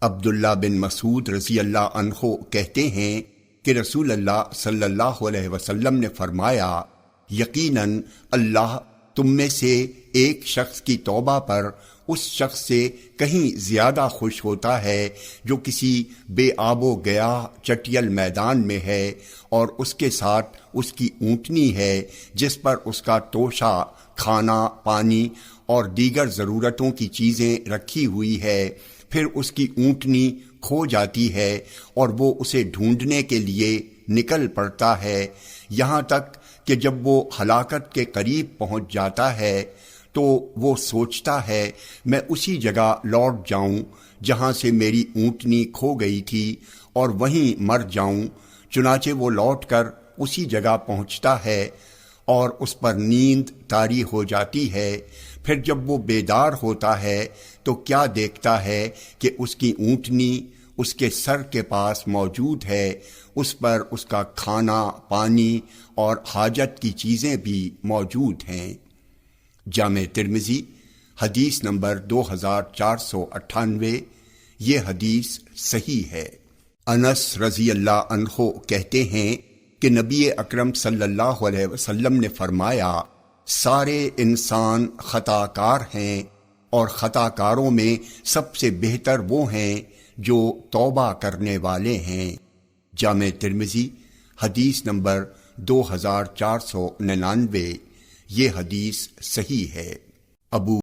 عبداللہ بن مسعود رضی اللہ عنہ کہتے ہیں کہ رسول اللہ صلی اللہ علیہ وسلم نے فرمایا، یقیناً اللہ تم میں سے ایک شخص کی توبہ پر اس شخص سے کہیں زیادہ خوش ہوتا ہے جو کسی بے آب و گیاہ چٹیل میدان میں ہے اور اس کے ساتھ اس کی اونٹنی ہے جس پر اس کا توشہ، کھانا، پانی اور دیگر ضرورتوں کی چیزیں رکھی ہوئی ہے، پھر اس کی اونٹنی کھو جاتی ہے اور وہ اسے ڈھونڈنے کے لیے نکل پڑتا ہے، یہاں تک کہ جب وہ ہلاکت کے قریب پہنچ جاتا ہے تو وہ سوچتا ہے میں اسی جگہ لوٹ جاؤں جہاں سے میری اونٹنی کھو گئی تھی اور وہیں مر جاؤں، چنانچہ وہ لوٹ کر اسی جگہ پہنچتا ہے اور اس پر نیند طاری ہو جاتی ہے، پھر جب وہ بیدار ہوتا ہے تو کیا دیکھتا ہے کہ اس کی اونٹنی اس کے سر کے پاس موجود ہے، اس پر اس کا کھانا، پانی اور حاجت کی چیزیں بھی موجود ہیں۔ جامع ترمذی حدیث نمبر 2498، یہ حدیث صحیح ہے۔ انس رضی اللہ عنہ کہتے ہیں کہ نبی اکرم صلی اللہ علیہ وسلم نے فرمایا، سارے انسان خطا کار ہیں اور خطا کاروں میں سب سے بہتر وہ ہیں جو توبہ کرنے والے ہیں۔ جامع ترمذی حدیث نمبر 2499، یہ حدیث صحیح ہے۔ ابو